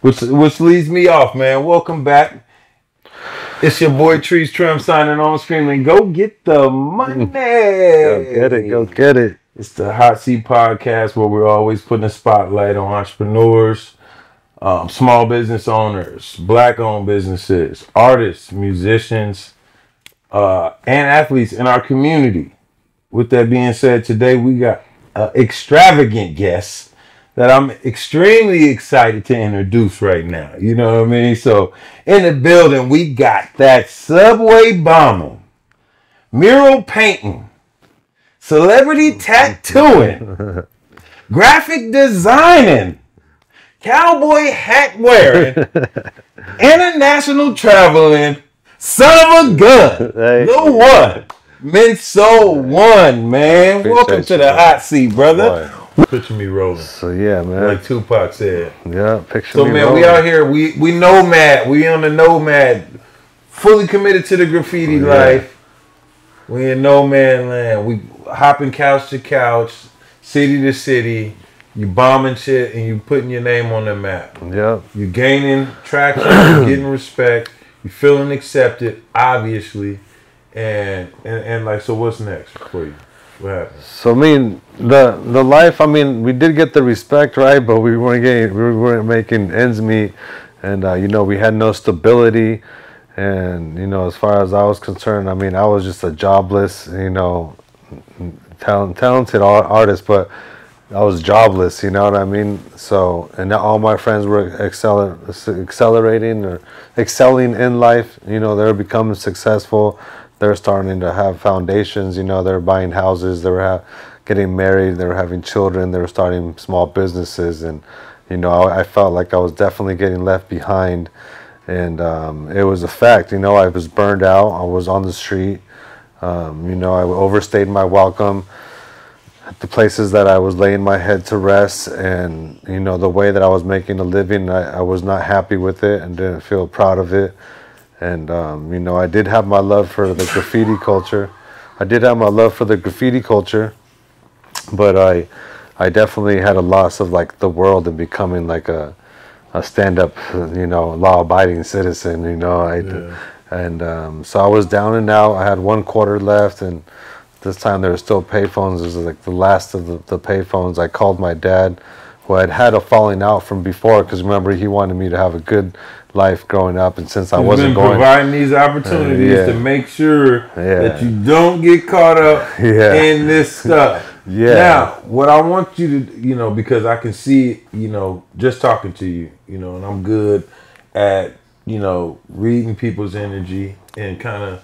Which leads me off, man. Welcome back. It's your boy Trees Trim signing on, screaming, "Go get the money!" Go get it, go get it. It's the Hotseat Podcast where we're always putting a spotlight on entrepreneurs, small business owners, black-owned businesses, artists, musicians, and athletes in our community. With that being said, today we got an extravagant guest that I'm extremely excited to introduce right now. You know what I mean? So in the building, we got that subway bombing, mural painting, celebrity tattooing, graphic designing, cowboy hat wearing, international traveling, son of a gun, the one, Mensoone, man. Welcome to the hot seat, brother. Picture me rolling. So yeah, man. Like Tupac said. Yeah, picture so, me man, rolling. we out here. We nomad. We on the nomad. Fully committed to the graffiti life. We in no man land. We hopping couch to couch, city to city. You bombing shit and you putting your name on the map. Yeah. You gaining traction. You getting respect. You feeling accepted, obviously. And like, so what's next for you? What happened? So I mean, the life. I mean, we did get the respect, right? But we weren't making ends meet, and we had no stability. And as far as I was concerned, I mean, I was just a jobless, talented artist, but I was jobless. You know what I mean? So, and all my friends were excelling in life. They were becoming successful. They're starting to have foundations, they're buying houses, they were getting married, they were having children, they were starting small businesses. And, I felt like I was definitely getting left behind. And it was a fact, I was burned out, I was on the street, I overstayed my welcome at the places that I was laying my head to rest. And, the way that I was making a living, I was not happy with it and didn't feel proud of it. And, I did have my love for the graffiti culture. But I definitely had a loss of like the world and becoming like a stand-up, law-abiding citizen, And so I was down and out. I had 1 quarter left, and this time there were still payphones. It was like the last of the payphones. I called my dad, who I'd had a falling out from before, because remember, he wanted me to have a good life growing up, and since I wasn't providing these opportunities to make sure that you don't get caught up in this stuff. Now, what I want you to, because I can see, just talking to you, and I'm good at, reading people's energy and kind of,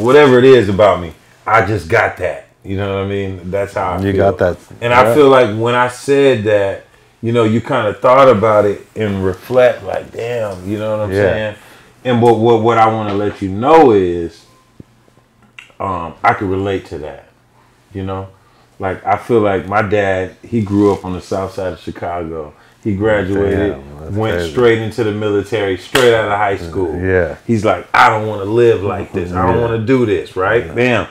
whatever it is about me, I just got that. You know what I mean? That's how I feel. You got that. And I feel like when I said that, you kind of thought about it and reflect like, damn, you know what I'm saying? And what I want to let you know is I can relate to that, Like, I feel like my dad, he grew up on the south side of Chicago. He graduated, went straight into the military, straight out of high school. Yeah. He's like, I don't want to live like this. I don't want to do this, right? Yeah. Bam.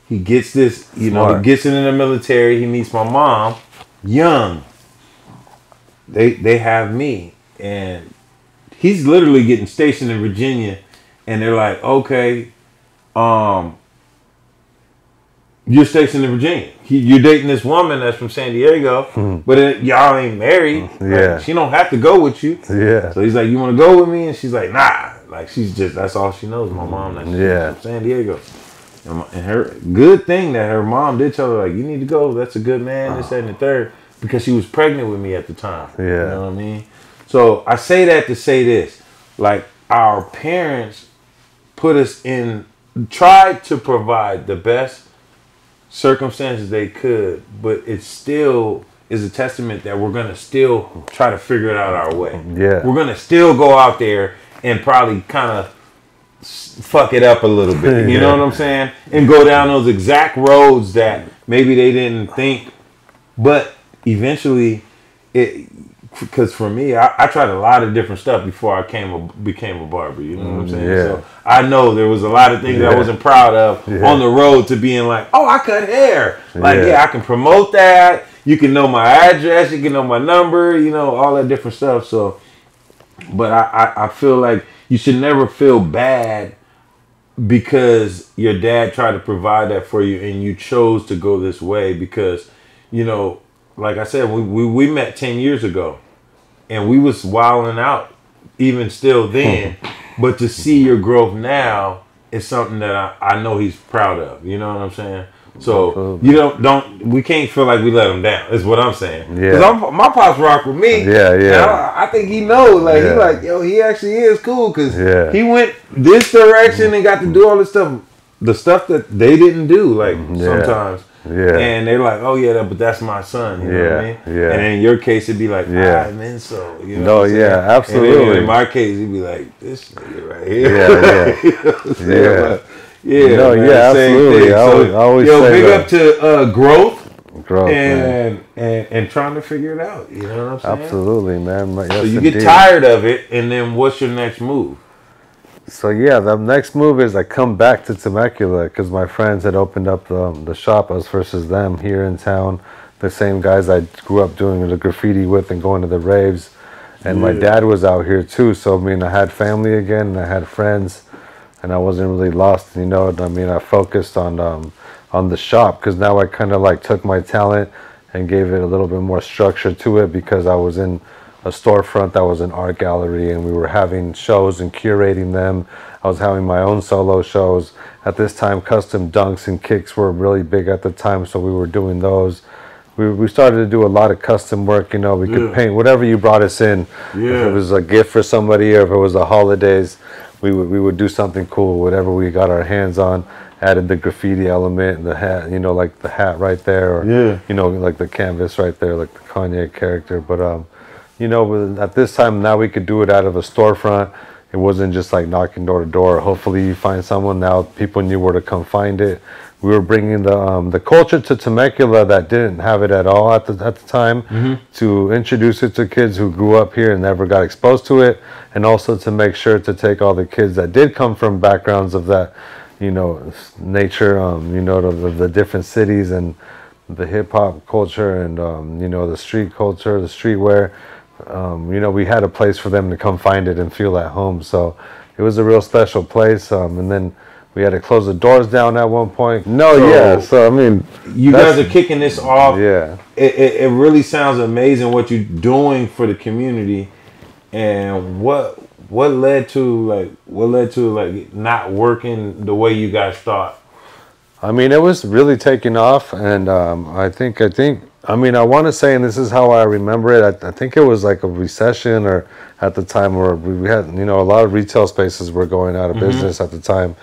He gets this, he gets into the military. He meets my mom, young. They have me, and he's literally getting stationed in Virginia, and they're like, okay, you're stationed in Virginia. You're dating this woman that's from San Diego, but y'all ain't married. Like, she don't have to go with you. Yeah. So he's like, you want to go with me? And she's like, nah. Like, that's all she knows. My mom, like, she's from San Diego. And her good thing that her mom did tell her, like, you need to go. That's a good man. This, that, and the third. Because she was pregnant with me at the time. Yeah. You know what I mean? So I say that to say this. Like, our parents tried to provide the best circumstances they could, but it still is a testament that we're going to still try to figure it out our way. Yeah. We're going to still go out there and probably kind of fuck it up a little bit. You know what I'm saying? And go down those exact roads that maybe they didn't think, but eventually, because for me, I tried a lot of different stuff before I became a barber. You know what I'm saying? Yeah. So I know there was a lot of things that I wasn't proud of on the road to being like, oh, I cut hair. Like, I can promote that. You can know my address. You can know my number. All that different stuff. So But I feel like you should never feel bad because your dad tried to provide that for you and you chose to go this way because, you know, like I said, we met 10 years ago and we was wilding out even still then. But to see your growth now is something that I know he's proud of. You know what I'm saying? So you we can't feel like we let him down. Is what I'm saying. Yeah. Because my pops rock with me. Yeah, yeah. And I think he knows. Like he like, yo, he actually is cool because he went this direction and got to do all this stuff, the stuff that they didn't do. Like sometimes. Yeah. And they're like, oh yeah, but that's my son. You know what I mean? Yeah. And in your case, it'd be like, Mensoone. You know absolutely. And in my case, it'd be like, this nigga right here. Yeah. Yeah, no, man, absolutely. I always say big that. up to growth and trying to figure it out. You know what I'm saying? Absolutely, man. Yes, so you get tired of it, and then what's your next move? So the next move is I come back to Temecula because my friends had opened up the shop, us versus them, here in town. The same guys I grew up doing the graffiti with and going to the raves, and my dad was out here too. So I mean, I had family again, and I had friends. And I wasn't really lost, you know. I mean, I focused on the shop because now I kind of like took my talent and gave it a little bit more structure to it because I was in a storefront that was an art gallery and we were having shows and curating them. I was having my own solo shows. At this time, custom dunks and kicks were really big at the time, so we were doing those. We started to do a lot of custom work, you know. We could paint whatever you brought us in. If it was a gift for somebody or if it was the holidays. We would do something cool, whatever we got our hands on. Added the graffiti element, the hat, you know, like the hat right there, or you know, like the canvas right there, like the Kanye character. But you know, at this time now we could do it out of a storefront. It wasn't just like knocking door to door. Hopefully you find someone. Now people knew where to come find it. We were bringing the culture to Temecula that didn't have it at all at the time, to introduce it to kids who grew up here and never got exposed to it, and also to make sure to take all the kids that did come from backgrounds of that, you know, nature, you know, the different cities and the hip hop culture and you know, the street culture, the streetwear. You know, we had a place for them to come find it and feel at home. So it was a real special place, and then we had to close the doors down at one point. So I mean, you guys are kicking this off. Yeah, it really sounds amazing what you're doing for the community, and what led to not working the way you guys thought. I mean, it was really taking off, and I think I mean, I want to say, and this is how I remember it, I think it was like a recession, or at the time where we had, you know, a lot of retail spaces were going out of business at the time.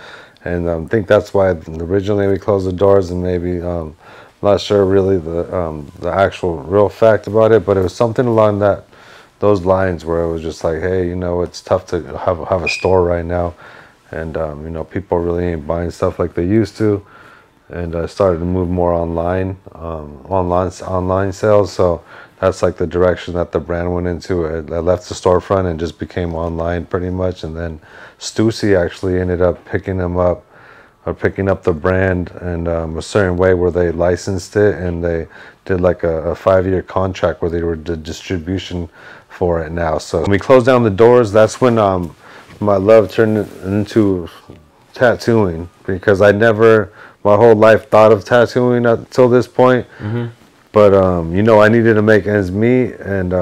And I think that's why originally we closed the doors, and maybe I'm not sure really the actual real fact about it, but it was something along those lines where it was just like, hey, you know, it's tough to have a store right now, and you know, people really ain't buying stuff like they used to, and I started to move more online sales. So that's like the direction that the brand went into. I left the storefront and just became online pretty much, and then Stussy actually ended up picking up the brand in a certain way where they licensed it, and they did like a 5-year contract where they were the distribution for it now. So when we closed down the doors, that's when my love turned into tattooing, because I never my whole life thought of tattooing until this point. But you know, I needed to make ends meet, and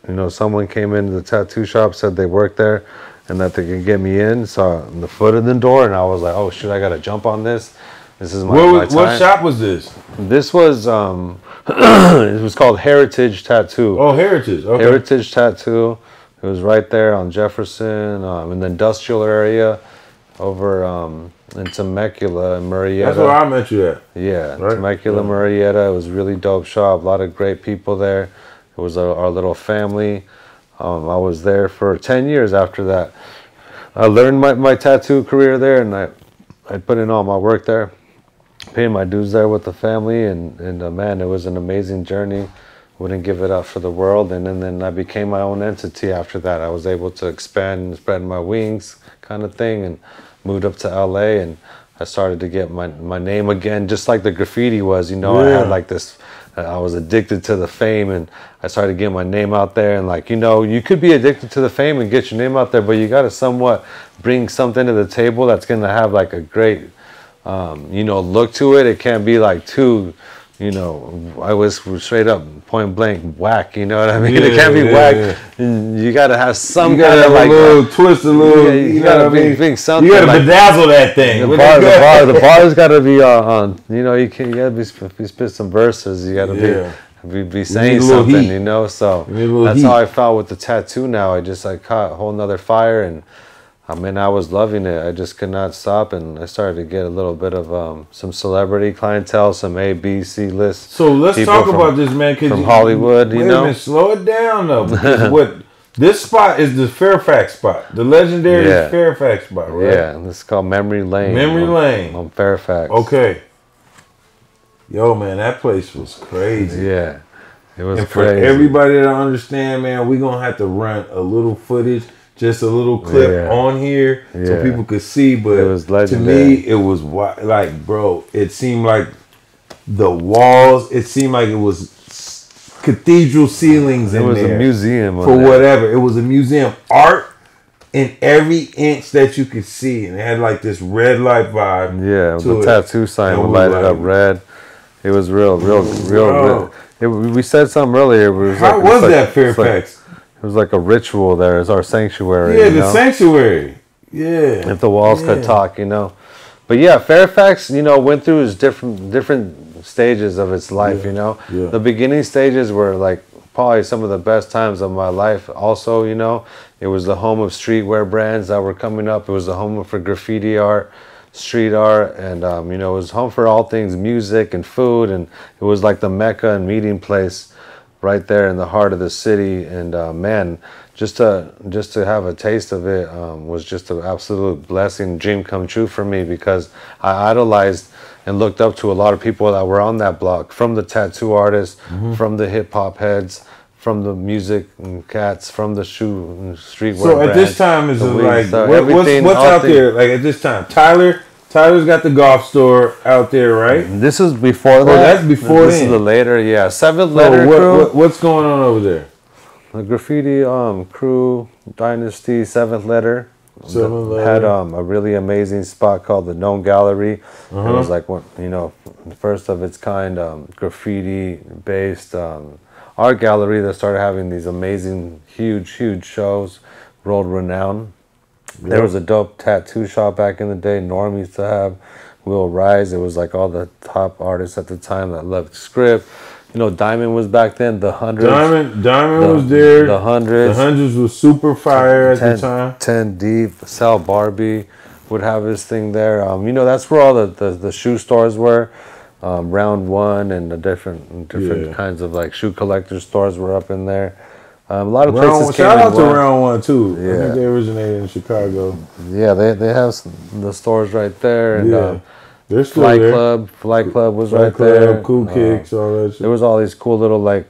you know, someone came into the tattoo shop, said they worked there and that they could get me in. So the foot of the door, and I was like, oh shit, I gotta jump on this. This is my time. What shop was this? This was it was called Heritage Tattoo. Oh, Heritage. Okay. Heritage Tattoo. It was right there on Jefferson, in the industrial area, over in Temecula and Murrieta. That's where I met you at. Yeah, right? Temecula, Murrieta. It was a really dope shop. A lot of great people there. It was our little family. I was there for 10 years after that. I learned my tattoo career there, and I put in all my work there, paid my dues there with the family, and man, it was an amazing journey. Wouldn't give it up for the world. And then I became my own entity after that. I was able to expand and spread my wings kind of thing, and moved up to LA, and I started to get my name again, just like the graffiti was, you know. I had like this, I was addicted to the fame, and I started getting my name out there. And like, you know, you could be addicted to the fame and get your name out there, but you got to somewhat bring something to the table that's going to have like a great, you know, look to it. It can't be like too, you know, I was straight up point blank whack, you know what I mean? It can't be whack. You got to have some kind of like a little twist, a little, you got to bring something. You got to bedazzle that thing. The bar's got to be on, you know, you got to be spit some verses. You got to be saying something, you know? So that's how I felt with the tattoo now. I just caught a whole nother fire, and I mean, I was loving it. I just could not stop, and I started to get a little bit of some celebrity clientele, some A, B, C list. So let's talk about this, man. From Hollywood, you know. Slow it down, though. Because this spot is the Fairfax spot, the legendary Fairfax spot, right? Yeah, this is called Memory Lane. Memory Lane on Fairfax. Okay. Yo, man, that place was crazy. Yeah, it was and crazy. For everybody to understand, man, we're gonna have to run a little footage. Just a little clip on here so people could see, but it was legendary. To me, it was like, bro, it seemed like the walls, it seemed like it was cathedral ceilings in there. It was a museum. For whatever. It was a museum. Art in every inch that you could see, and it had like this red light vibe. Yeah, the tattoo sign would light it up red. It was real. We said something earlier. How was that Fairfax? It was like a ritual there. It's our sanctuary. Yeah, the sanctuary. Yeah. If the walls could talk, you know. But yeah, Fairfax, you know, went through its different stages of its life, you know. Yeah. The beginning stages were like probably some of the best times of my life. Also, you know, it was the home of streetwear brands that were coming up. It was the home for graffiti art, street art, and you know, it was home for all things music and food, and it was like the mecca and meeting place right there in the heart of the city. And man, just to have a taste of it was just an absolute blessing, dream come true for me, because I idolized and looked up to a lot of people that were on that block, from the tattoo artists, from the hip hop heads, from the music cats, from the shoe and streetwear. So at this time, is it like what's out there? Like at this time, Tyler's got the golf store out there, right? This is before that. Oh, that's before this is the later, yeah. 7th letter crew. What's going on over there? The graffiti crew, Dynasty, 7th letter. Had a really amazing spot called the Known Gallery. It was like one, you know, first of its kind graffiti-based art gallery that started having these amazing, huge shows, world renowned. Yep. There was a dope tattoo shop back in the day. Norm used to have Will Rise. It was like all the top artists at the time that loved script. You know, Diamond was back then. The Hundreds. Diamond was there. The Hundreds. The Hundreds was super fire at the time. 10 Deep. Sal Barbie would have his thing there. You know, that's where all the shoe stores were. Round One and the different kinds of like shoe collector stores were up in there. A lot of places came shout out to Round One too. Yeah. I think they originated in Chicago. Yeah, they have the stores right there, and they're still Flight there. Club. Flight Club was right there. Cool Kicks, all that shit. There was all these cool little like,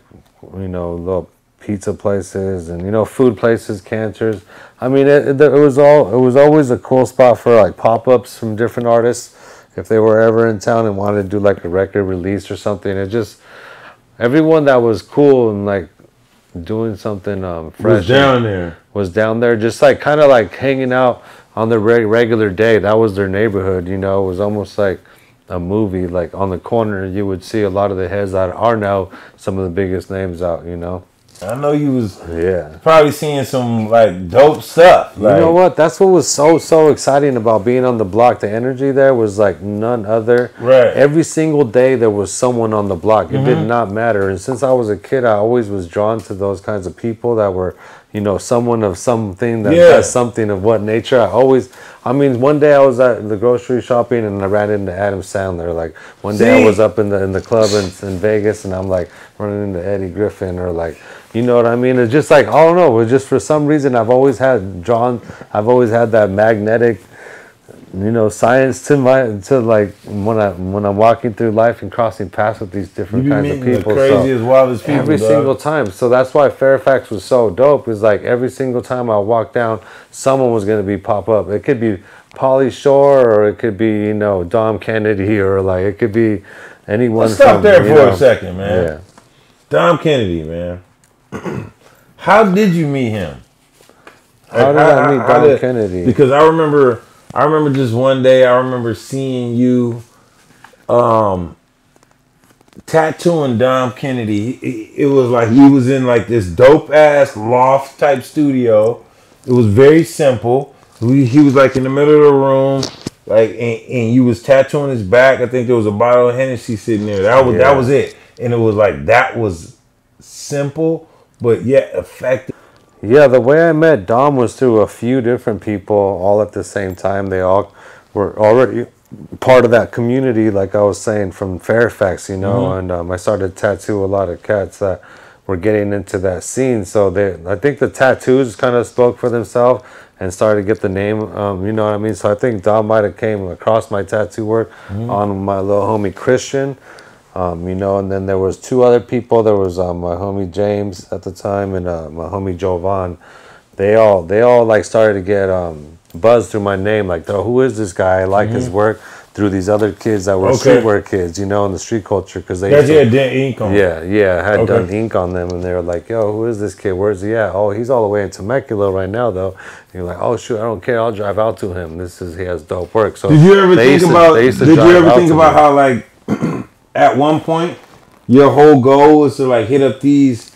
you know, little pizza places and, you know, food places, Cantors. I mean, it was always a cool spot for like pop-ups from different artists if they were ever in town and wanted to do like a record release or something. It just, everyone that was cool and like doing something fresh was down there just like kind of like hanging out on the regular day. That was their neighborhood, you know. It was almost like a movie. Like on the corner you would see a lot of the heads that are now some of the biggest names out, you know. I know you was probably seeing some like dope stuff. Like, you know what? That's what was so exciting about being on the block. The energy there was like none other. Right. Every single day there was someone on the block. It did not matter. And since I was a kid, I always was drawn to those kinds of people that were, you know, someone of something that has something of what nature. I mean, one day I was at the grocery shopping and I ran into Adam Sandler. Like one day I was up in the club in Vegas and I'm like running into Eddie Griffin, or like, you know what I mean? It's just like, I don't know. It's just for some reason I've always had that magnetic science to like when I'm walking through life and crossing paths with these different kinds of people. The craziest, wildest people. Every single time. So that's why Fairfax was so dope. Is like every single time I walk down, someone was gonna be pop up. It could be Pauly Shore, or it could be Dom Kennedy, or like it could be anyone. Let's stop there for a second, man. Yeah. Dom Kennedy, man. How did you meet him? How did I meet Dom Kennedy? Because I remember just one day, I remember seeing you tattooing Dom Kennedy. It was like he was in like this dope ass loft type studio. It was very simple. He was like in the middle of the room, like, and you was tattooing his back. I think there was a bottle of Hennessy sitting there. That was it. And it was like, that was simple, but yet effective. Yeah, the way I met Dom was through a few different people all at the same time. They all were already part of that community, like I was saying, from Fairfax, and I started to tattoo a lot of cats that were getting into that scene. So I think the tattoos kind of spoke for themselves and started to get the name, you know what I mean? So I think Dom might have came across my tattoo work on my little homie Christian. And then there was two other people. There was my homie James at the time and my homie Jovan. They all like started to get buzzed through my name, like, oh, who is this guy? I like his work, through these other kids that were streetwear kids, in the street culture, because they had done ink on them. Yeah, I had done ink on them, and they were like, yo, who is this kid? Where's he at? Oh, he's all the way in Temecula right now, though. And you're like, oh shoot, I don't care. I'll drive out to him. He has dope work. So did you ever think about how, like, at one point your whole goal was to like hit up these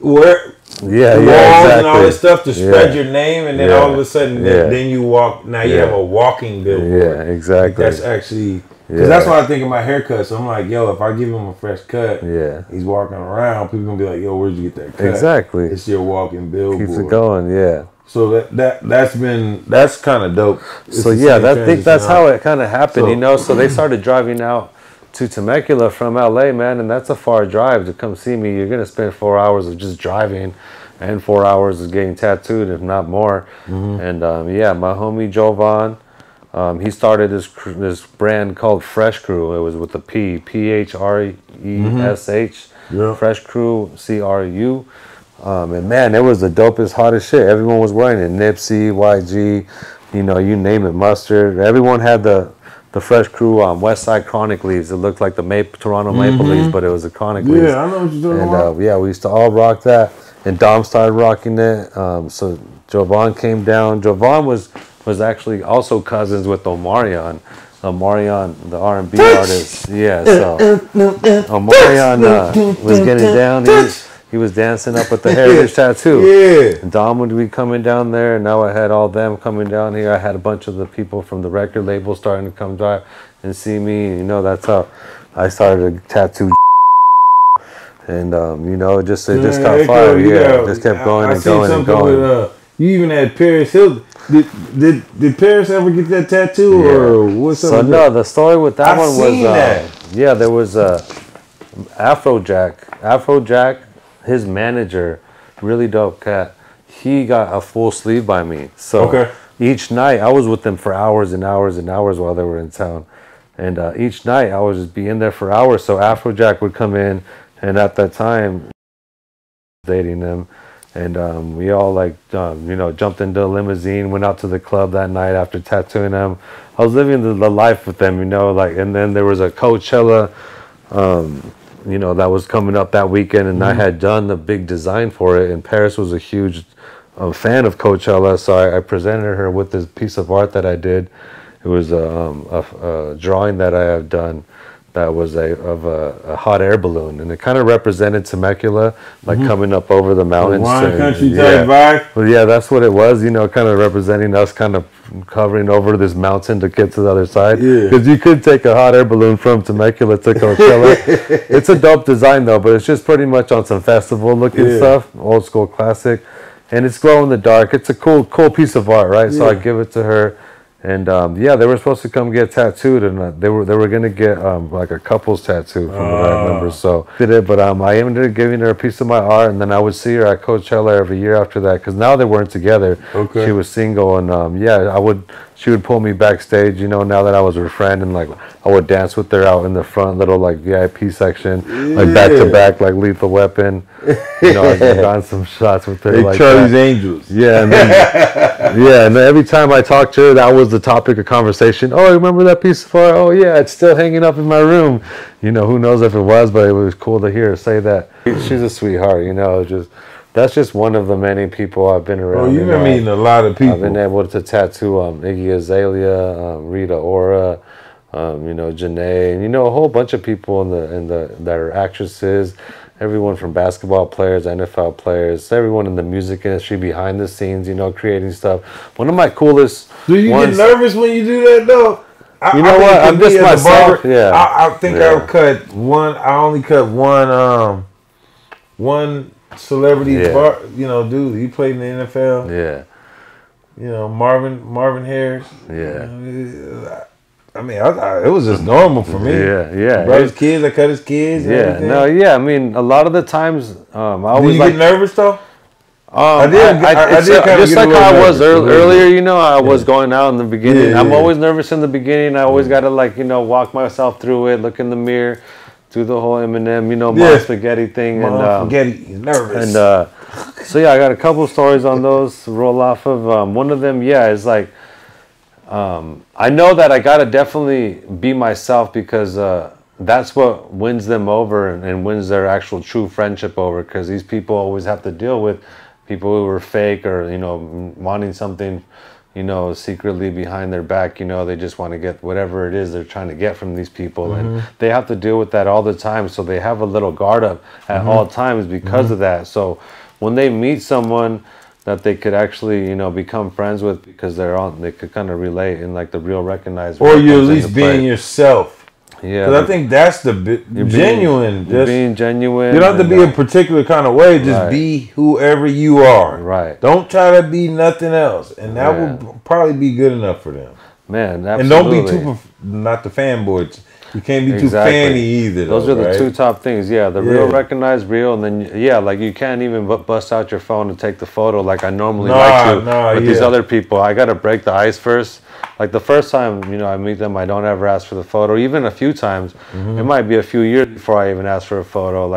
walls and all this stuff to spread your name, and then all of a sudden then you walk, now you have a walking billboard. Yeah, exactly. Like, that's actually, because that's what I think of my haircut. So I'm like, yo, if I give him a fresh cut, he's walking around, people gonna be like, yo, where'd you get that cut? Exactly. It's your walking billboard. Keeps it going. Yeah. So that's kind of dope. So I think that's how it kind of happened, So they started driving out to Temecula from LA, man, and that's a far drive to come see me. You're gonna spend 4 hours of just driving and 4 hours of getting tattooed, if not more. And my homie Jovan, he started this brand called Fresh Crew. It was with a Phresh, Fresh Crew, CRU. And man, it was the dopest, hottest shit. Everyone was wearing it. Nipsey, YG, you name it, Mustard. Everyone had the Fresh Crew West Side Chronic Leaves. It looked like the Toronto Maple Leafs, but it was the Chronic Leaves. Yeah, I know what you're talking about. We used to all rock that. And Dom started rocking it. So Jovan came down. Jovan was actually also cousins with Omarion. Omarion, the R&B artist. Yeah, so Omarion was getting down. He was dancing up with the Heritage Tattoo. Yeah. And Dom would be coming down there, and now I had all them coming down here. I had a bunch of the people from the record label starting to come by and see me. That's how I started to tattoo. And it just caught fire. Just kept going and going and going. You even had Paris Hilton. Did Paris ever get that tattoo, or what's up? So no, the story with that one was there was Afrojack. His manager, really dope cat, he got a full sleeve by me. So each night, I was with them for hours and hours and hours while they were in town. And each night, I would just be in there for hours. So Afrojack would come in, and at that time, dating them. And we all jumped into a limousine, went out to the club that night after tattooing them. I was living the life with them, and then there was a Coachella, that was coming up that weekend, and I had done the big design for it, and Paris was a huge fan of Coachella, so I presented her with this piece of art that I did. It was a drawing that I have done that was of a hot air balloon, and it kind of represented Temecula, like coming up over the mountains. Wine country type vibe. Well, yeah, that's what it was. Kind of representing us, kind of covering over this mountain to get to the other side. Because you could take a hot air balloon from Temecula to Coachella. It's a dope design though, but it's just pretty much on some festival looking stuff, old school classic, and it's glow in the dark. It's a cool piece of art, right? So I give it to her. And they were supposed to come get tattooed, and they were gonna get like a couple's tattoo from what I remember. So did it, but I ended up giving her a piece of my art, and then I would see her at Coachella every year after that, because now they weren't together. She was single, and she would pull me backstage, now that I was her friend, and like I would dance with her out in the front little like VIP section, like back to back, like Lethal Weapon. I've gotten some shots with her. Like Charlie's Angels. Yeah, and then, and then every time I talked to her, that was the topic of conversation. Oh, remember that piece of art? Oh yeah, it's still hanging up in my room. Who knows if it was, but it was cool to hear her say that. She's a sweetheart. That's just one of the many people I've been around. Oh, you've been meeting a lot of people. I've been able to tattoo Iggy Azalea, Rita Ora, Janae, and a whole bunch of people that are actresses. Everyone from basketball players, NFL players, everyone in the music industry behind the scenes, creating stuff. One of my coolest. Do you get nervous when you do that though? You know what? I'm just myself. Yeah. I think I cut one. I only cut one celebrity dude. He played in the NFL. Yeah. Marvin Harris. Yeah. I mean, I thought it was just normal for me. Yeah. Brother's kids, I cut his kids. I mean, a lot of the times, I always get nervous though. I did just like how I was earlier. I was going out in the beginning. I'm always nervous in the beginning. I always got to walk myself through it, look in the mirror, do the whole Eminem, Mom Spaghetti thing, Spaghetti, nervous. And so I got a couple stories on those to roll off of. One of them, is like. I know that I gotta definitely be myself because that's what wins them over and wins their actual true friendship over. Because these people always have to deal with people who are fake or wanting something, secretly behind their back. They just want to get whatever it is they're trying to get from these people, and they have to deal with that all the time. So they have a little guard up at all times because of that. So when they meet someone that they could actually, become friends with because they could kind of relate in like the real recognized. Or you at least being yourself. Yeah. Because I think that's the genuine. Being genuine. You don't have to be a particular kind of way. Just be whoever you are. Right. Don't try to be nothing else. And that will probably be good enough for them. Man, absolutely. And don't be not the fanboys. You can't be too fanny either. Those are the two top things. The real recognized real, and then like you can't even bust out your phone and take the photo like I normally like to with these other people. I gotta break the ice first. Like the first time I meet them, I don't ever ask for the photo. Even a few times, it might be a few years before I even ask for a photo.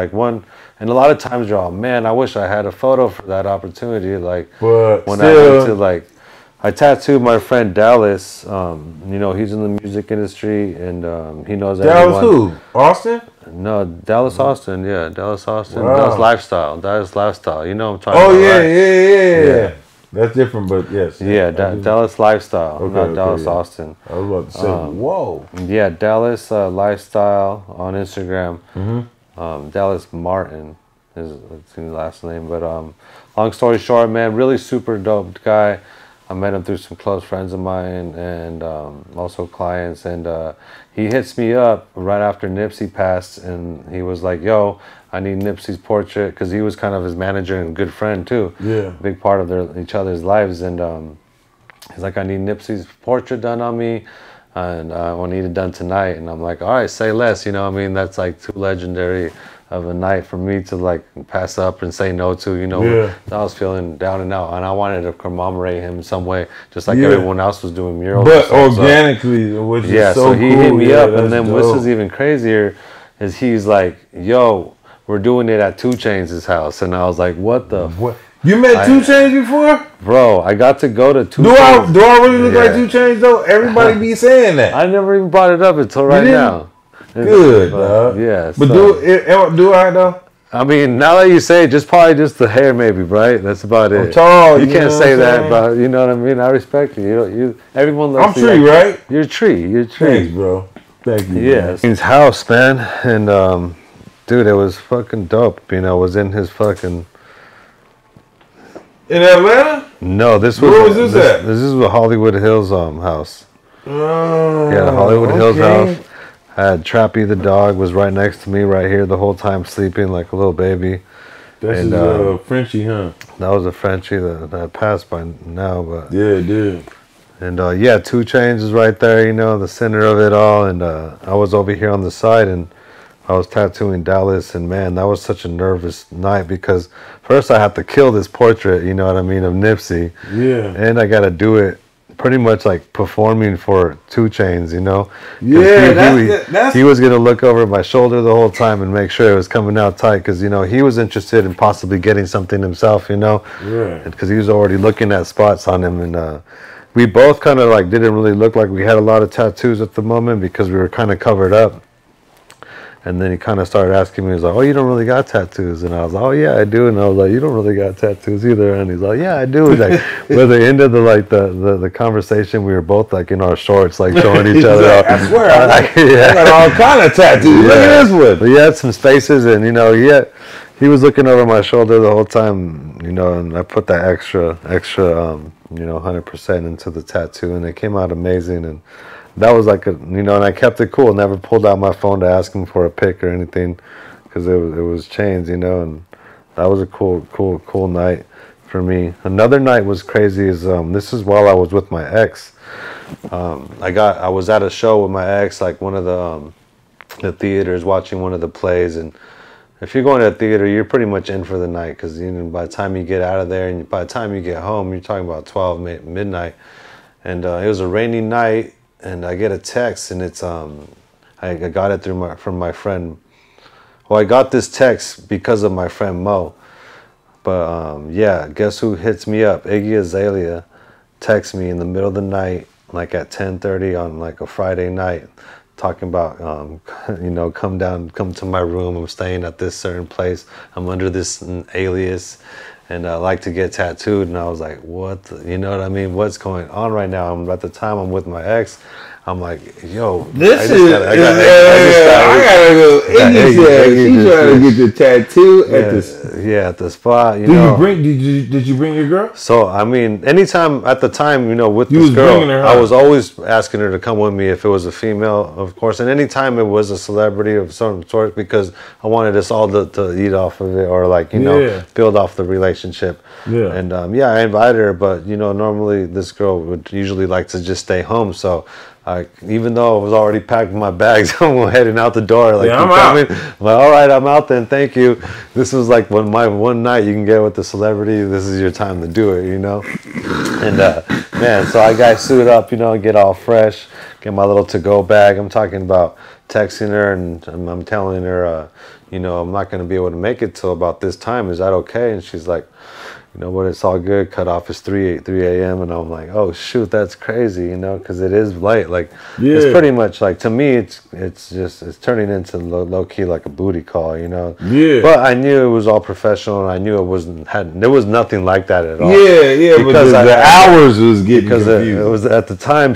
And a lot of times you're all, man, I wish I had a photo for that opportunity. Like when I went to I tattooed my friend Dallas. He's in the music industry, and he knows everyone. Dallas who? Austin? No, Dallas Austin. Yeah, Dallas Austin. Wow. Dallas Lifestyle. I'm talking about. Yeah. That's different, but yes. Yeah, Dallas Lifestyle, not Dallas Austin. I was about to say, whoa. Yeah, Dallas Lifestyle on Instagram. Dallas Martin is his last name. But long story short, man, really super dope guy. I met him through some close friends of mine and also clients. And he hits me up right after Nipsey passed. And he was like, yo, I need Nipsey's portrait. Because he was kind of his manager and good friend, too. Yeah. Big part of each other's lives. And he's like, I need Nipsey's portrait done on me. And I need it done tonight. And I'm like, all right, say less. That's like too legendary of a night for me to pass up and say no to, I was feeling down and out, and I wanted to commemorate him in some way, just like everyone else was doing murals. But organically, which is so he cool. hit me up, and then this is even crazier, is he's like, yo, we're doing it at 2 Chainz' house, and I was like, what the? What? You met 2 Chainz before? Bro, I got to go to 2 Chainz. Do I really look like 2 Chainz though? Everybody be saying that. I never even brought it up until right now. Good, dog. Yeah. But do I though? I mean, now that you say it, probably just the hair, maybe, right? That's about it. I'm tall. You can't say that, but you know what I mean. I respect you. Everyone loves. I'm Tree, right? You're a Tree. Thanks, bro. Thank you. Yeah. His house, man, and dude, it was fucking dope. Was in his fucking. In Atlanta? No, this was. Where was this at? This is the Hollywood Hills house. Oh. Yeah, the Hollywood Hills house. I had Trappy the dog was right next to me right here the whole time sleeping like a little baby. That's Frenchie, huh? That was a Frenchie that passed by now, but yeah, it did. And 2 Chainz is right there, the center of it all. And I was over here on the side, and I was tattooing Dallas, and man, that was such a nervous night because first I had to kill this portrait, you know what I mean, of Nipsey. Yeah. And I got to do it pretty much like performing for 2 Chainz, you know? Yeah, he was gonna look over my shoulder the whole time and make sure it was coming out tight, because you know he was interested in possibly getting something himself, you know? Yeah. Because he was already looking at spots on him, and we both kind of like didn't really look like we had a lot of tattoos at the moment because we were kind of covered up. And then he kind of started asking me, he was like, "Oh, you don't really got tattoos?" And I was like, "Oh yeah, I do." And I was like, "You don't really got tattoos either." And he's like, "Yeah, I do." Like, by the end of the conversation, we were both like in our shorts, like showing each other. Like, I swear, I got all kind of tattoos. Yeah. Look at this one. But he had some spaces, and you know, he was looking over my shoulder the whole time, you know. And I put that extra, 100% into the tattoo, and it came out amazing. And that was like and I kept it cool. Never pulled out my phone to ask him for a pic or anything, because it was Chainz, you know. And that was a cool night for me. Another night was crazy. This is while I was with my ex. I was at a show with my ex, like one of the theaters, watching one of the plays. And if you're going to a theater, you're pretty much in for the night, because by the time you get out of there and by the time you get home, you're talking about 12 midnight. And it was a rainy night. And I get a text, and it's I got it from my friend. Well, I got this text because of my friend Mo. But yeah, guess who hits me up? Iggy Azalea texts me in the middle of the night, like at 10:30 on like a Friday night, talking about come to my room. I'm staying at this certain place. I'm under this alias, and I like to get tattooed. And I was like, what? You know what I mean? What's going on right now? At the time, I'm with my ex. I'm like, yo, I gotta go. Iggy said she's trying to get the tattoo at the spot. Did you bring your girl? So I mean, anytime at the time, with this girl, I was always asking her to come with me if it was a female, of course, and anytime it was a celebrity of some sort, because I wanted us all to eat off of it, or like build off the relationship. Yeah. And I invited her, but normally this girl would usually like to just stay home, so. Even though I was already packing my bags, I'm heading out the door. Like, I'm out. I'm like, all right, I'm out then. Thank you. This was like my one night you can get with the celebrity. This is your time to do it, And man, so I got suited up, get all fresh, get my little to-go bag. I'm talking about texting her, and I'm telling her, I'm not going to be able to make it till about this time. Is that okay? And she's like, you know what, it's all good. Cut off is 3 a.m. And I'm like, oh shoot, that's crazy, because it is late. Like, it's pretty much like, to me, it's turning into low key like a booty call, Yeah. But I knew it was all professional, and I knew there was nothing like that at all. Yeah, because the hours was getting confused. It was at the time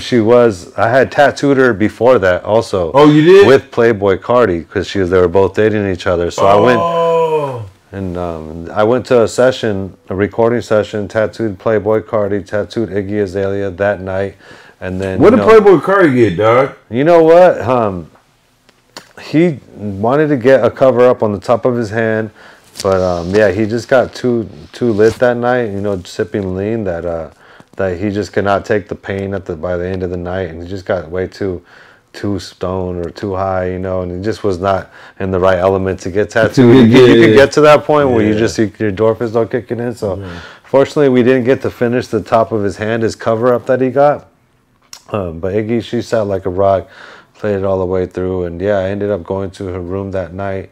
I had tattooed her before that also. Oh, you did? With Playboy Cardi, because they were both dating each other. So I went. And I went to a recording session, tattooed Playboy Cardi, tattooed Iggy Azalea that night, and then. What did Playboy Cardi get, dog? You know what? He wanted to get a cover up on the top of his hand, but he just got too lit that night. Sipping lean that he just could not take the pain by the end of the night, and he just got way too stoned or too high, and he just was not in the right element to get tattooed. You could get to that point where you just your endorphins don't kicking in. So, fortunately, we didn't get to finish the top of his hand, his cover up that he got. But Iggy, she sat like a rock, played it all the way through, and I ended up going to her room that night,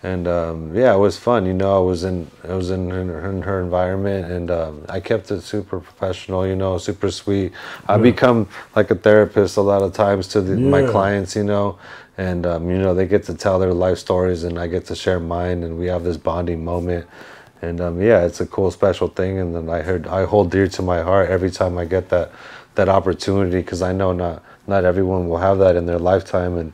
and it was fun. I was in her environment, and I kept it super professional, super sweet. I become like a therapist a lot of times to my clients, and they get to tell their life stories, and I get to share mine, and we have this bonding moment, and it's a cool, special thing. And then I hold dear to my heart every time I get that opportunity, because I know not everyone will have that in their lifetime. And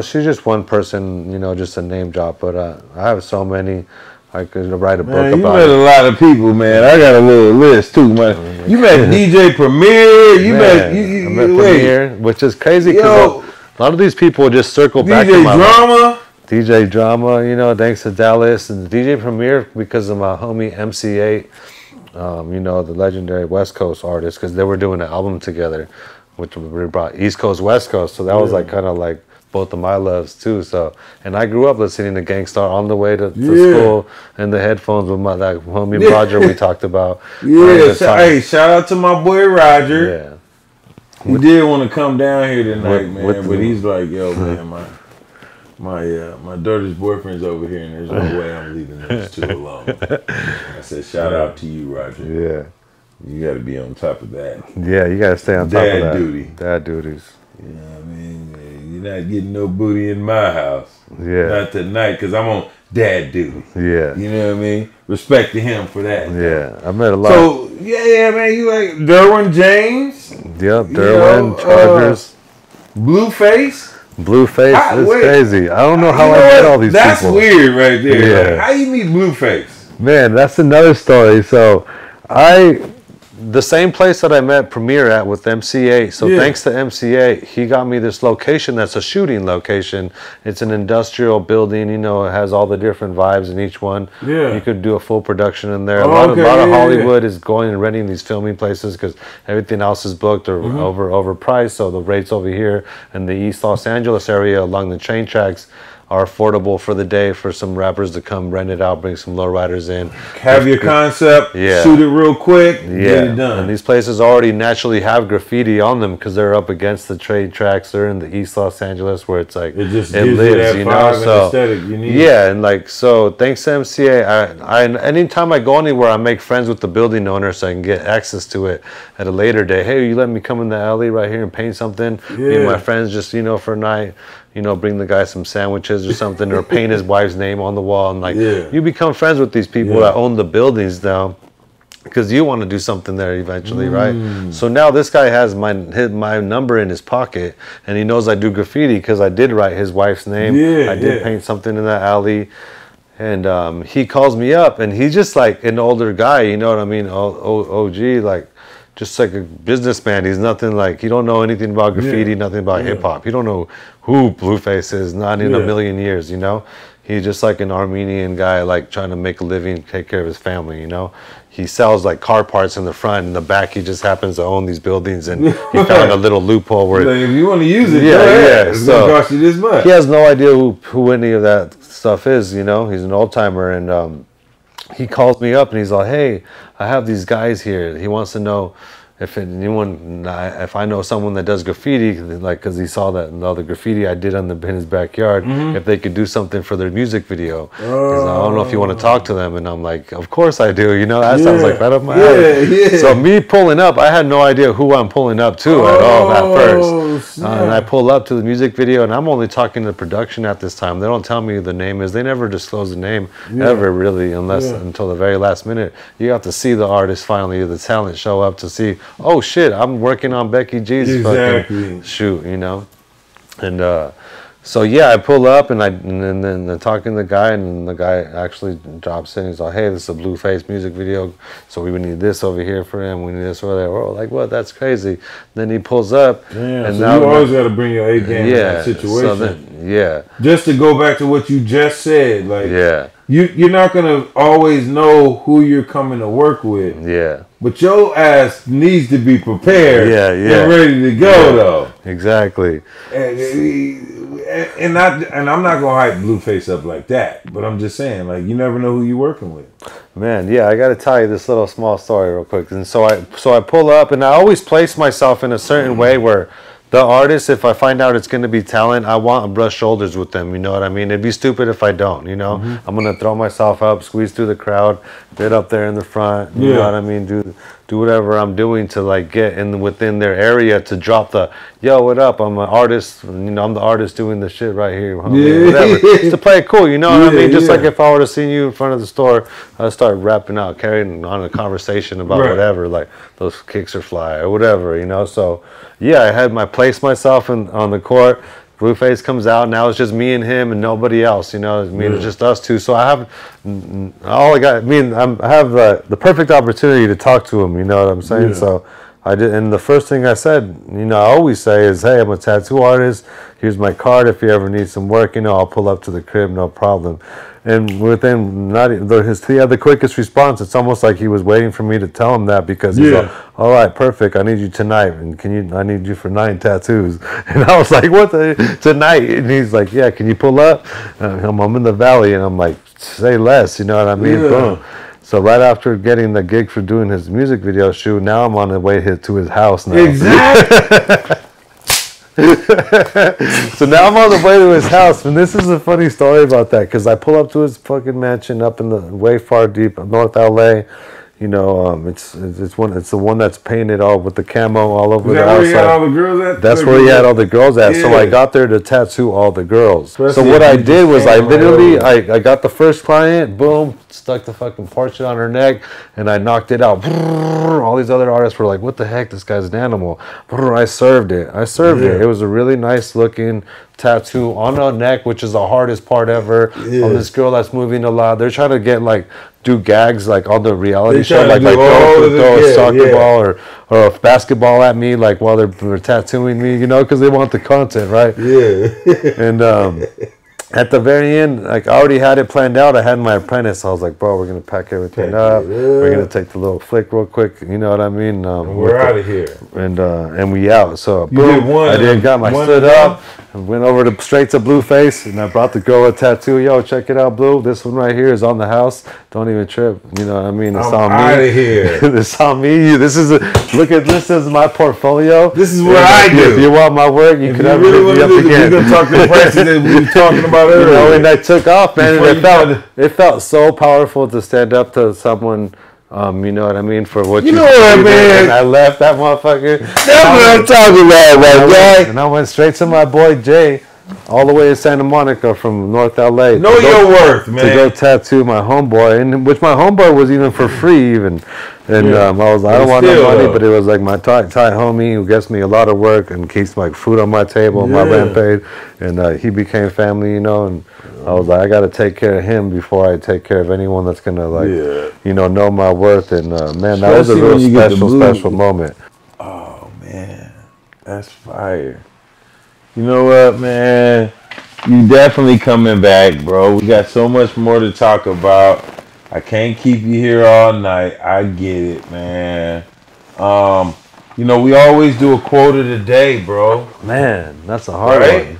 she's just one person, just a name drop, but I have so many. I could write a book about. You met a lot of people, man. I got a little list too, man. You met DJ Premier. I met Premier, which is crazy because a lot of these people just circle back to my life. DJ Drama, thanks to Dallas, and DJ Premier because of my homie MC8, the legendary West Coast artist, because they were doing an album together, which we brought East Coast, West Coast. So that was like kind of like both of my loves too. So, and I grew up listening to Gangstar on the way to school, and the headphones with that homie Roger we talked about. Hey, shout out to my boy Roger. He did want to come down here tonight, man, but the, he's like, yo, man, my daughter's boyfriend's over here, and there's no way I'm leaving those two alone. I said, shout out to you, Roger. Yeah. You got to be on top of that. Yeah, you got to stay on top of that. Dad duty. Dad duties. You know what I mean? You're not getting no booty in my house. Yeah. Not tonight, because I'm on dad duty. Yeah. You know what I mean? Respect to him for that. Yeah. I met a lot. So, yeah, man, you like Derwin James? Yep, Derwin, Chargers. Blueface? Blueface is crazy. I don't know how I met all these that's people. That's weird right there. Yeah. Like, how you meet Blueface? Man, that's another story. So, the same place that I met Premier at with MCA. So thanks to MCA, he got me this location that's a shooting location. It's an industrial building, you know, it has all the different vibes in each one. Yeah. You could do a full production in there. A lot of Hollywood is going and renting these filming places because everything else is booked or overpriced. So the rates over here in the East Los Angeles area along the train tracks are affordable for the day for some rappers to come rent it out, bring some lowriders in. Have your concept, shoot it real quick, get it done. And these places already naturally have graffiti on them because they're up against the train tracks. They're in the East Los Angeles where it's like, it lives, you know? So, aesthetic you need. Yeah, and like, so thanks to MCA, I anytime I go anywhere, I make friends with the building owner so I can get access to it at a later day. Hey, you let me come in the alley right here and paint something? Me and my friends just, you know, for a night. You know, bring the guy some sandwiches or something, or paint his wife's name on the wall. And like, you become friends with these people that own the buildings now, because you want to do something there eventually, right? So now this guy has my number in his pocket, and he knows I do graffiti because I did write his wife's name. I did paint something in that alley. And he calls me up, and he's just like an older guy, you know what I mean? OG, like, just like a businessman. He's nothing like, he don't know anything about graffiti, nothing about hip hop. He don't know who Blueface is, not in a million years, you know? He's just like an Armenian guy, like trying to make a living, take care of his family, you know? He sells like car parts in the front. In the back, he just happens to own these buildings, and he found a little loophole where, like, if you want to use it, it's so gonna cost you this much. He has no idea who any of that stuff is, you know? He's an old timer, and he calls me up and he's like, hey, I have these guys here. He wants to know if I know someone that does graffiti, like, because he saw that all the graffiti I did in his backyard, if they could do something for their music video. He's like, I don't know if you want to talk to them. And I'm like, of course I do. You know, that sounds like right up my alley. So me pulling up, I had no idea who I'm pulling up to at all at first. And I pull up to the music video, and I'm only talking to production at this time. They don't tell me who the name is. They never disclose the name ever, really, until the very last minute. You have to see the artist finally, the talent show up to see, oh shit, I'm working on Becky G's fucking shoot, you know? And so yeah, I pull up and then talking to the guy, and the guy actually drops in. He's like, hey, this is a Blueface music video, so we would need this over here for him, we need this over there. We're like, what? That's crazy. Then he pulls up. And so now you always got to bring your A game in that situation. So then, just to go back to what you just said, like, you're not gonna always know who you're coming to work with. Yeah. But your ass needs to be prepared and ready to go, though. Exactly. And I'm not gonna hype Blueface up like that, but I'm just saying, like, you never know who you're working with. Man, I got to tell you this little small story real quick. And so I pull up, and I always place myself in a certain way where the artist, if I find out it's going to be talent, I want to brush shoulders with them, you know what I mean? It'd be stupid if I don't, you know? I'm going to throw myself up, squeeze through the crowd, get up there in the front, you know what I mean? Do whatever I'm doing to, like, get within their area to drop the, yo, what up? I'm an artist, you know, I'm the artist doing the shit right here, whatever. Just to play it cool, you know what I mean? Just like if I were to see you in front of the store, I'd start rapping out, carrying on a conversation about whatever, like those kicks are fly or whatever, you know? So, yeah, I had place myself on the court. Blueface comes out. Now it's just me and him and nobody else. You know, it's just us two. So I have I have the perfect opportunity to talk to him. You know what I'm saying? Yeah. So I did, and the first thing I said, you know, I always say is, hey, I'm a tattoo artist. Here's my card. If you ever need some work, you know, I'll pull up to the crib, no problem. And within he had the quickest response. It's almost like he was waiting for me to tell him that, because he's like, all right, perfect. I need you tonight, and I need you for 9 tattoos. And I was like, what tonight? And he's like, yeah, can you pull up? I'm in the valley, and I'm like, say less, you know what I mean? Boom. So right after getting the gig for doing his music video shoot, now I'm on the way to his house now. Exactly. So now I'm on the way to his house, and this is a funny story about that, because I pull up to his fucking mansion up in the way far deep North LA. You know, it's the one that's painted all with the camo all over the outside. Where he had all the girls at? That's where he had all the girls at. Yeah. So I got there to tattoo all the girls. Especially so what I did was I literally right I got the first client, boom, stuck the fucking portrait on her neck, and I knocked it out. All these other artists were like, "What the heck? This guy's an animal." I served it. It. It was a really nice looking tattoo on her neck, which is the hardest part ever. Yeah. On this girl that's moving a lot. They're trying to do gags like on the reality show, like throw a soccer ball or a basketball at me, like while they're tattooing me, you know, because they want the content, right? Yeah. And at the very end, like I already had it planned out. I had my apprentice. I was like, bro, we're gonna pack everything up. We're gonna take the little flick real quick. You know what I mean? We're out of here. And we out. So boom, I stood up and went over straight to Blueface, and I brought the girl a tattoo. Yo, check it out, Blue. This one right here is on the house. Don't even trip. You know what I mean? It's I'm on me. out of here. It's on me. This is my portfolio. This is what I do. If you want my work, you can have really me up again. We're gonna talk the prices that we were talking about earlier. You know, and I took off, man. And it felt so powerful to stand up to someone. You know what I mean? For what you know what I mean? And I left that motherfucker. That's what I'm talking about, my guy. And I went straight to my boy Jay, all the way to Santa Monica from North LA. Know your worth, man. To go tattoo my homeboy, and which my homeboy was even for free, even. And I was like, I don't want no money, but it was like my tight homie who gets me a lot of work and keeps like food on my table, my rent paid, and he became family, you know. And I was like, I got to take care of him before I take care of anyone that's gonna know my worth. And man, that was a real special moment. Oh man, that's fire. You know what, man? You definitely coming back, bro. We got so much more to talk about. I can't keep you here all night. I get it, man. You know, we always do a quote of the day, bro. Man, that's a hard one.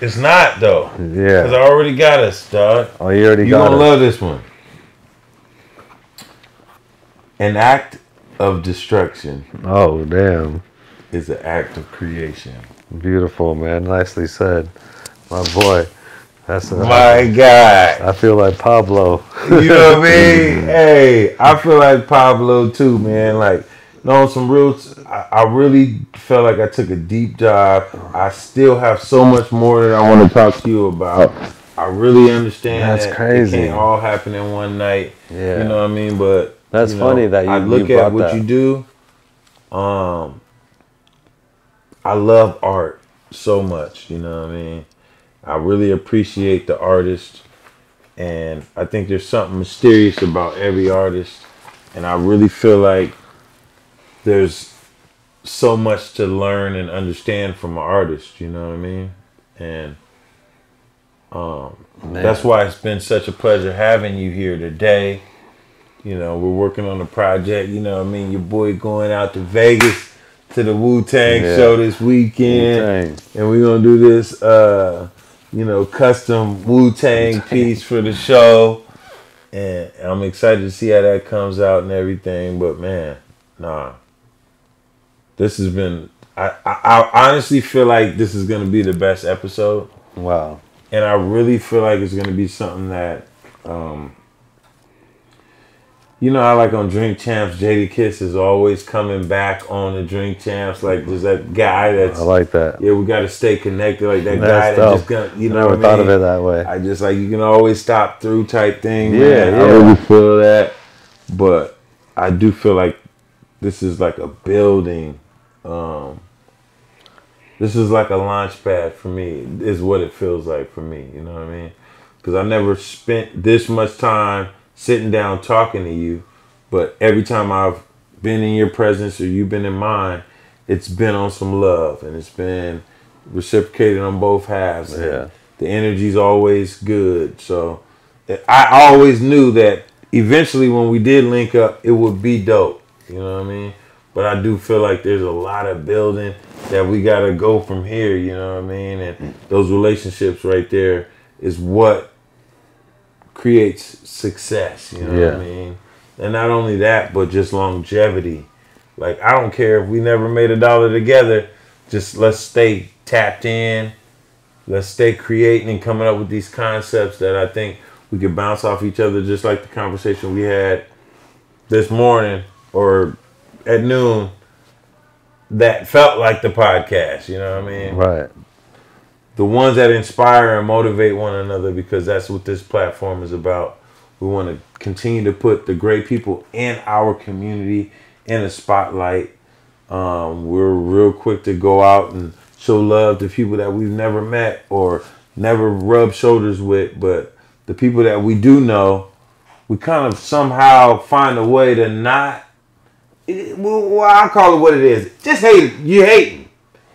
It's not, though. Yeah. Because I already got us, dog. Oh, you already got it. You're going to love this one. An act of destruction. Oh, damn. Is an act of creation. Beautiful, man. Nicely said. My boy. That's my guy. I feel like Pablo. You know what I mean? Hey, I feel like Pablo too, man. Like, some real. I really felt like I took a deep dive. I still have so much more that I want to talk to you about. I really understand that's crazy. It can't all happen in one night. Yeah. You know what I mean? But that's funny that I look at what you do. I love art so much. You know what I mean? I really appreciate the artist, and I think there's something mysterious about every artist, and I really feel like there's so much to learn and understand from an artist, you know what I mean? And that's why it's been such a pleasure having you here today. You know, we're working on a project, you know what I mean? Your boy going out to Vegas to the Wu-Tang show this weekend, and we're going to do this custom Wu-Tang piece for the show. And I'm excited to see how that comes out and everything. But man, this has been, I honestly feel like this is going to be the best episode. Wow. And I really feel like it's going to be something that, I like on Drink Champs, Jada Kiss is always coming back on the Drink Champs. Like, there's that guy that's... I like that. Yeah, we got to stay connected. Like, that guy that just got, Never thought of it that way. I just, like, you can always stop through type thing. Yeah, man. I really feel that. But I do feel like this is like a building. This is like a launch pad for me, is what it feels like for me. You know what I mean? Because I never spent this much time sitting down talking to you, but every time I've been in your presence or you've been in mine, it's been on some love and it's been reciprocated on both halves. Yeah. The energy's always good. So I always knew that eventually when we did link up, it would be dope. You know what I mean? But I do feel like there's a lot of building that we got to go from here. You know what I mean? And those relationships right there is what creates success, you know what I mean? And not only that, but just longevity. Like, I don't care if we never made a dollar together. Just let's stay tapped in. Let's stay creating and coming up with these concepts that I think we could bounce off each other, just like the conversation we had this morning or at noon that felt like the podcast. You know what I mean? Right. The ones that inspire and motivate one another, because that's what this platform is about. We want to continue to put the great people in our community in the spotlight. We're real quick to go out and show love to people that we've never met or never rubbed shoulders with, but the people that we do know, we kind of somehow find a way to not, well, I call it what it is. Just hate it. You hating.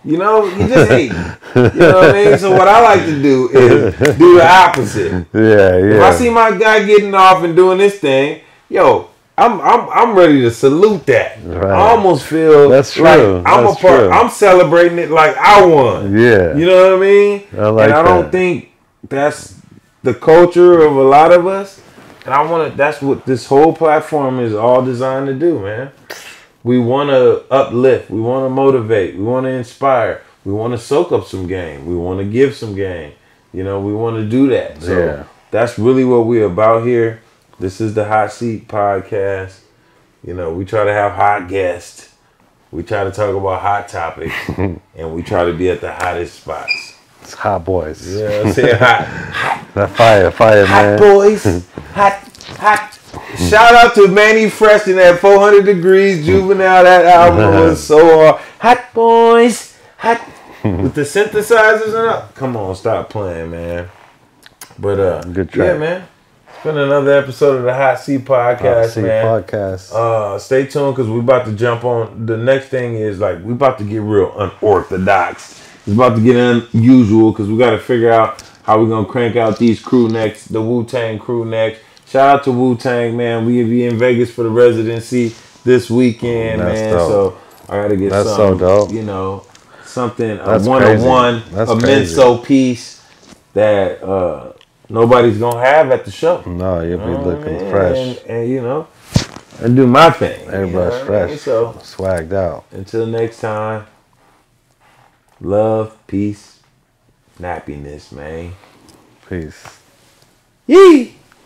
You know, you just hating. You know what I mean? So what I like to do is do the opposite. Yeah. If I see my guy getting off and doing this thing, yo, I'm ready to salute that. Right. I almost feel that's true. Like that's true. I'm celebrating it like I won. Yeah. You know what I mean? I like and I don't think that's the culture of a lot of us. And that's what this whole platform is all designed to do, man. We want to uplift. We want to motivate. We want to inspire. We want to soak up some game. We want to give some game. You know, we want to do that. So that's really what we're about here. This is the Hotseat Podcast. You know, we try to have hot guests. We try to talk about hot topics. And we try to be at the hottest spots. It's hot boys. Yeah, I'm saying hot. That fire, hot man. Boys. Hot. Shout out to Manny Fresh in that 400 Degrees Juvenile. That album was so hard. Hot Boys. Hot. With the synthesizers and up. Come on, stop playing, man. But good track. Yeah, man. It's been another episode of the Hotseat Podcast, man. Podcast. Stay tuned because we're about to jump on. The next thing is like we're about to get real unorthodox. It's about to get unusual because we got to figure out how we're gonna crank out these crew necks, the Wu-Tang crew necks. Shout out to Wu-Tang, man. We be in Vegas for the residency this weekend, man. Dope. So I gotta get That's something, so dope. you know, something, That's a one-on-one, That's a Mensoone piece that nobody's gonna have at the show. No, you'll be looking fresh. And you know, and do my thing. Everybody's fresh. I mean? So swagged out. Until next time, love, peace, happiness, man. Peace. Yee!